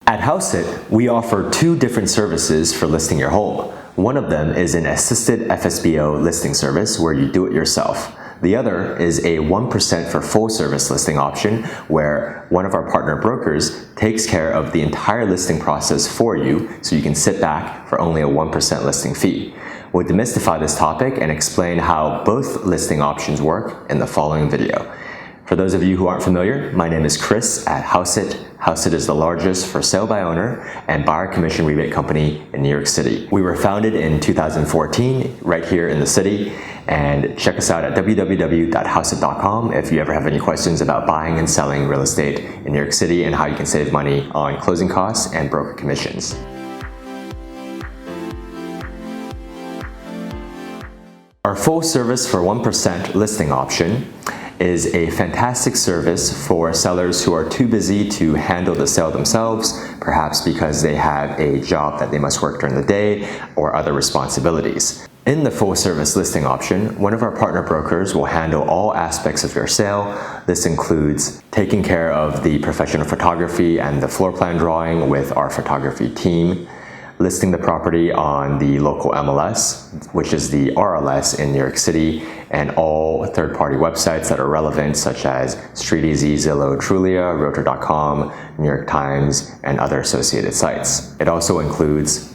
At Hauseit, we offer two different services for listing your home. One of them is an assisted FSBO listing service where you do it yourself. The other is a 1% for full service listing option where one of our partner brokers takes care of the entire listing process for you so you can sit back for only a 1% listing fee. We'll demystify this topic and explain how both listing options work in the following video. For those of you who aren't familiar, my name is Chris at Hauseit. Hauseit is the largest for sale by owner and buyer commission rebate company in New York City. We were founded in 2014 right here in the city, and check us out at www.hauseit.com if you ever have any questions about buying and selling real estate in New York City and how you can save money on closing costs and broker commissions. Our full service for 1% listing option is a fantastic service for sellers who are too busy to handle the sale themselves, perhaps because they have a job that they must work during the day or other responsibilities. In the full service listing option, one of our partner brokers will handle all aspects of your sale. This includes taking care of the professional photography and the floor plan drawing with our photography team, listing the property on the local MLS, which is the RLS in New York City, and all third-party websites that are relevant, such as StreetEasy, Zillow, Trulia, Realtor.com, New York Times, and other associated sites. It also includes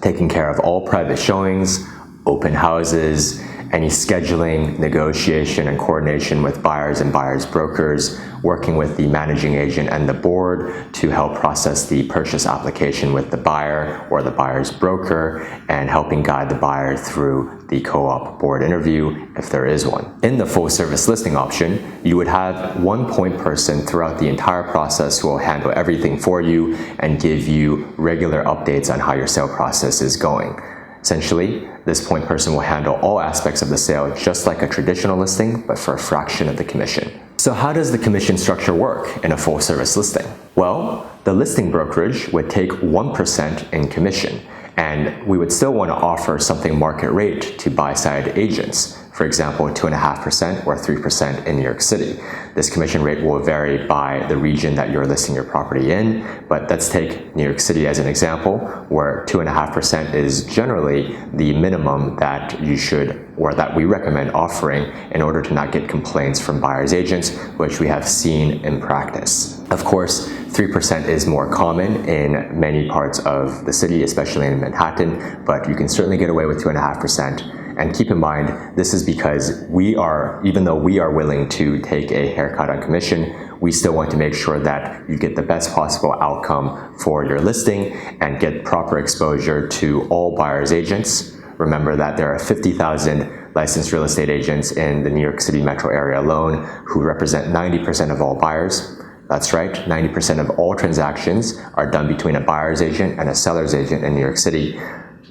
taking care of all private showings, open houses, any scheduling, negotiation, and coordination with buyers and buyers brokers, working with the managing agent and the board to help process the purchase application with the buyer or the buyer's broker, and helping guide the buyer through the co-op board interview if there is one. In the full service listing option, you would have one point person throughout the entire process who will handle everything for you and give you regular updates on how your sale process is going. Essentially, this point person will handle all aspects of the sale just like a traditional listing, but for a fraction of the commission. So how does the commission structure work in a full service listing? Well, the listing brokerage would take 1% in commission, and we would still want to offer something market rate to buy-side agents. For example, 2.5% or 3% in New York City. This commission rate will vary by the region that you're listing your property in, but let's take New York City as an example, where 2.5% is generally the minimum that you should, or that we recommend offering in order to not get complaints from buyer's agents, which we have seen in practice. Of course, 3% is more common in many parts of the city, especially in Manhattan, but you can certainly get away with 2.5%. And keep in mind, this is because even though we are willing to take a haircut on commission, we still want to make sure that you get the best possible outcome for your listing and get proper exposure to all buyer's agents. Remember that there are 50,000 licensed real estate agents in the New York City metro area alone who represent 90% of all buyers. That's right, 90% of all transactions are done between a buyer's agent and a seller's agent in New York City.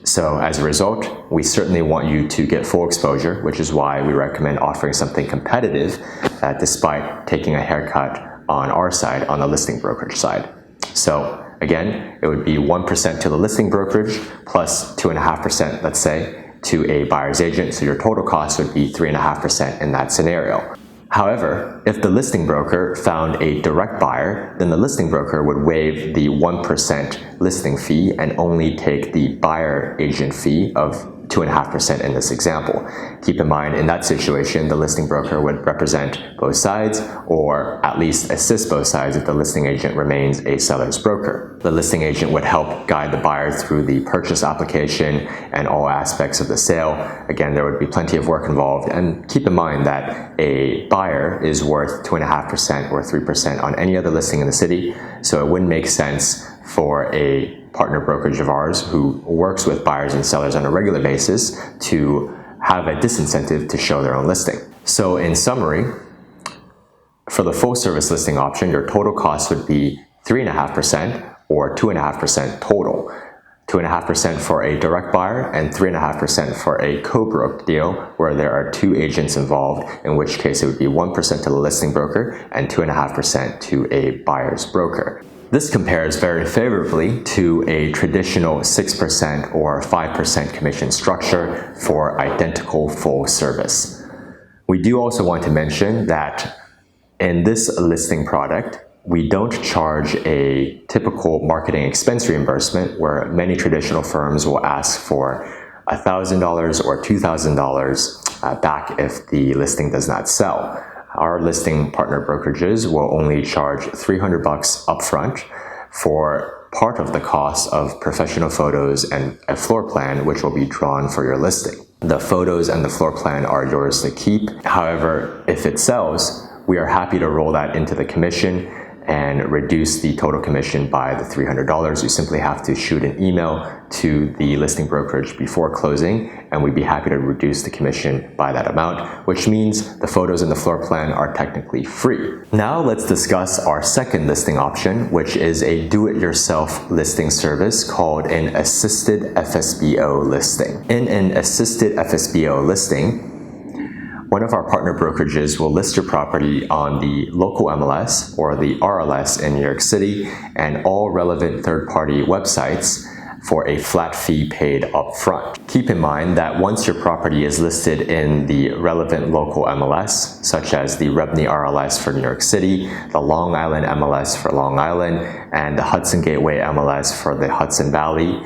So as a result, we certainly want you to get full exposure, which is why we recommend offering something competitive despite taking a haircut on our side, on the listing brokerage side. So again, it would be 1% to the listing brokerage plus 2.5%, let's say, to a buyer's agent. So your total cost would be 3.5% in that scenario. However, if the listing broker found a direct buyer, then the listing broker would waive the 1% listing fee and only take the buyer agent fee of 2.5% in this example. Keep in mind, in that situation, the listing broker would represent both sides, or at least assist both sides if the listing agent remains a seller's broker. The listing agent would help guide the buyer through the purchase application and all aspects of the sale. Again, there would be plenty of work involved, and keep in mind that a buyer is worth 2.5% or 3% on any other listing in the city, so it wouldn't make sense for a partner brokerage of ours who works with buyers and sellers on a regular basis to have a disincentive to show their own listing. So in summary, for the full service listing option, your total cost would be 3.5% or 2.5% total. 2.5% for a direct buyer and 3.5% for a co-broke deal where there are two agents involved, in which case it would be 1% to the listing broker and 2.5% to a buyer's broker. This compares very favorably to a traditional 6% or 5% commission structure for identical full service. We do also want to mention that in this listing product, we don't charge a typical marketing expense reimbursement where many traditional firms will ask for $1,000 or $2,000 back if the listing does not sell. Our listing partner brokerages will only charge $300 upfront for part of the cost of professional photos and a floor plan, which will be drawn for your listing. The photos and the floor plan are yours to keep. However, if it sells, we are happy to roll that into the commission and reduce the total commission by the $300. You simply have to shoot an email to the listing brokerage before closing, and we'd be happy to reduce the commission by that amount, which means the photos and the floor plan are technically free. Now let's discuss our second listing option, which is a do-it-yourself listing service called an assisted FSBO listing. In an assisted FSBO listing, one of our partner brokerages will list your property on the local MLS or the RLS in New York City and all relevant third-party websites for a flat fee paid upfront. Keep in mind that once your property is listed in the relevant local MLS, such as the Rebney RLS for New York City, the Long Island MLS for Long Island, and the Hudson Gateway MLS for the Hudson Valley,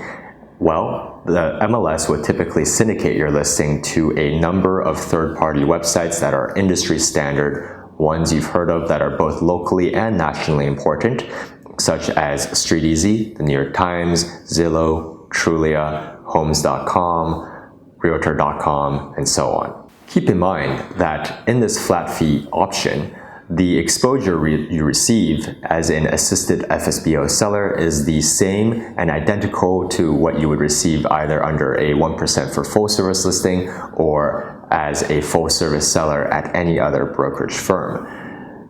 well, the MLS would typically syndicate your listing to a number of third-party websites that are industry standard, ones you've heard of that are both locally and nationally important, such as StreetEasy, the New York Times, Zillow, Trulia, Homes.com, Realtor.com, and so on. Keep in mind that in this flat fee option, the exposure you receive as an assisted FSBO seller is the same and identical to what you would receive either under a 1% for full service listing or as a full service seller at any other brokerage firm.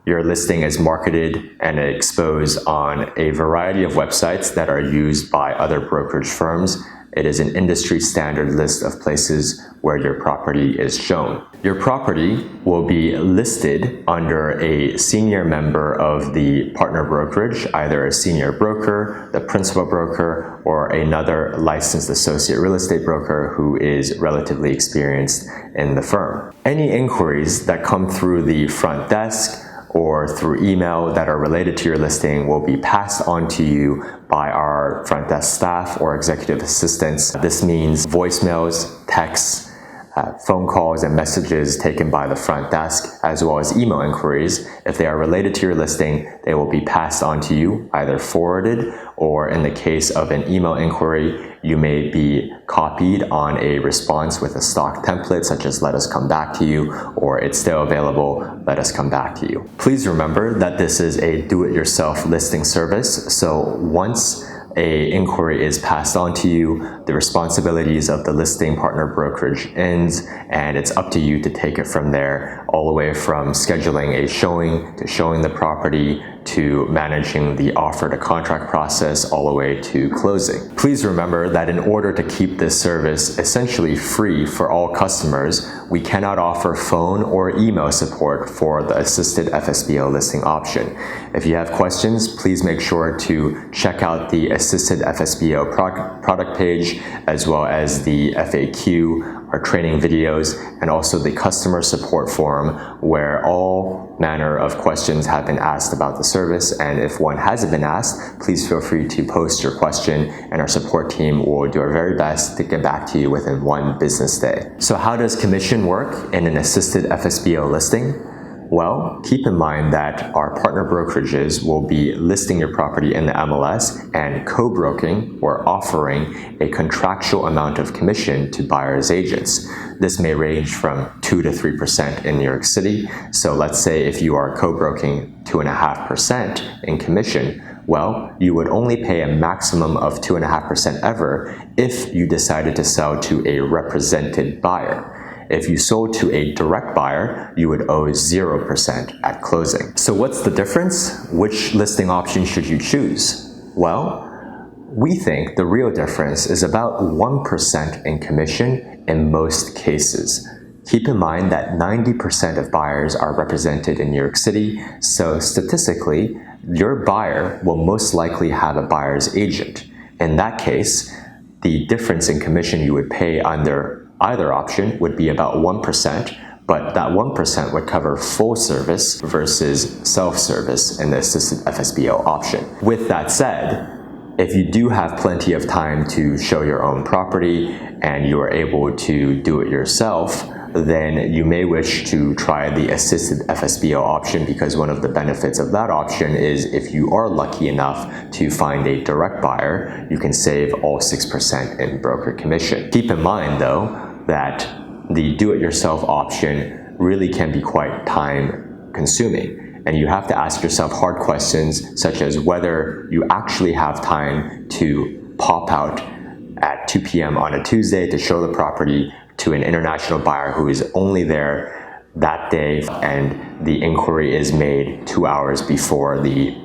Your listing is marketed and exposed on a variety of websites that are used by other brokerage firms. It is an industry standard list of places where your property is shown. Your property will be listed under a senior member of the partner brokerage, either a senior broker, the principal broker, or another licensed associate real estate broker who is relatively experienced in the firm. Any inquiries that come through the front desk or through email that are related to your listing will be passed on to you by our front desk staff or executive assistants. This means voicemails, texts, phone calls and messages taken by the front desk, as well as email inquiries. If they are related to your listing, they will be passed on to you, either forwarded, or in the case of an email inquiry, you may be copied on a response with a stock template, such as "let us come back to you," or "it's still available, let us come back to you." Please remember that this is a do-it-yourself listing service, so once an inquiry is passed on to you, the responsibilities of the listing partner brokerage ends, and it's up to you to take it from there, all the way from scheduling a showing to showing the property to managing the offer to contract process all the way to closing. Please remember that in order to keep this service essentially free for all customers, we cannot offer phone or email support for the assisted FSBO listing option. If you have questions, please make sure to check out the assisted FSBO product page, as well as the FAQ, our training videos, and also the customer support forum, where all manner of questions have been asked about the service. And if one hasn't been asked, please feel free to post your question, and our support team will do our very best to get back to you within 1 business day. So how does commission work in an assisted FSBO listing? Well, keep in mind that our partner brokerages will be listing your property in the MLS and co-broking or offering a contractual amount of commission to buyer's agents. This may range from 2 to 3% in New York City. So let's say if you are co-broking 2.5% in commission, well, you would only pay a maximum of 2.5% ever if you decided to sell to a represented buyer. If you sold to a direct buyer, you would owe 0% at closing. So what's the difference? Which listing option should you choose? Well, we think the real difference is about 1% in commission in most cases. Keep in mind that 90% of buyers are represented in New York City, so statistically, your buyer will most likely have a buyer's agent. In that case, the difference in commission you would pay under either option would be about 1%, but that 1% would cover full service versus self-service in the assisted FSBO option. With that said, if you do have plenty of time to show your own property and you are able to do it yourself, then you may wish to try the assisted FSBO option, because one of the benefits of that option is if you are lucky enough to find a direct buyer, you can save all 6% in broker commission. Keep in mind though that the do-it-yourself option really can be quite time consuming. And you have to ask yourself hard questions, such as whether you actually have time to pop out at 2 p.m. on a Tuesday to show the property to an international buyer who is only there that day, and the inquiry is made 2 hours before the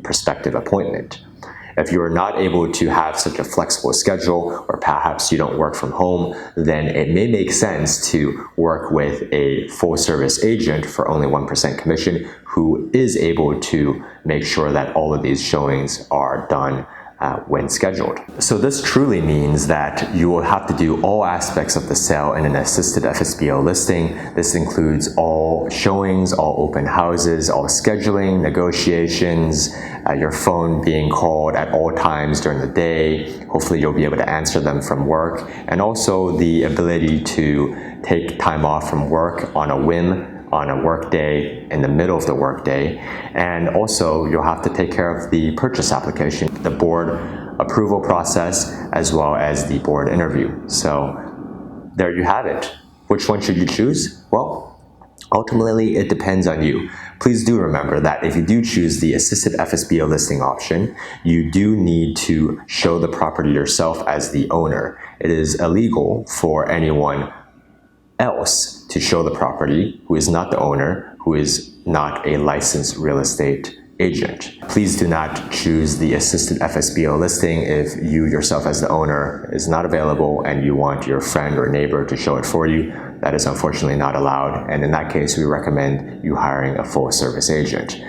prospective appointment. If you are not able to have such a flexible schedule, or perhaps you don't work from home, then it may make sense to work with a full service agent for only 1% commission who is able to make sure that all of these showings are done when scheduled. So this truly means that you will have to do all aspects of the sale in an assisted FSBO listing. This includes all showings, all open houses, all scheduling, negotiations, your phone being called at all times during the day. Hopefully you'll be able to answer them from work, and also the ability to take time off from work on a whim on a work day in the middle of the work day. And also you'll have to take care of the purchase application, the board approval process, as well as the board interview. So there you have it. Which one should you choose? Well, ultimately it depends on you. Please do remember that if you do choose the assisted FSBO listing option, you do need to show the property yourself as the owner. It is illegal for anyone else to show the property who is not the owner, who is not a licensed real estate agent. Please do not choose the assisted FSBO listing if you yourself as the owner is not available and you want your friend or neighbor to show it for you. That is unfortunately not allowed, and in that case we recommend you hiring a full service agent.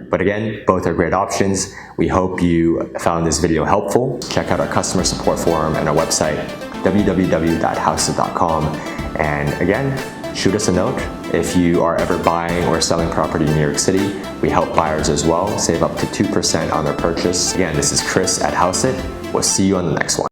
But again, both are great options. We hope you found this video helpful. Check out our customer support forum and our website, www.hauseit.com. And again, shoot us a note if you are ever buying or selling property in New York City. We help buyers as well, save up to 2% on their purchase. Again, this is Chris at Hauseit. We'll see you on the next one.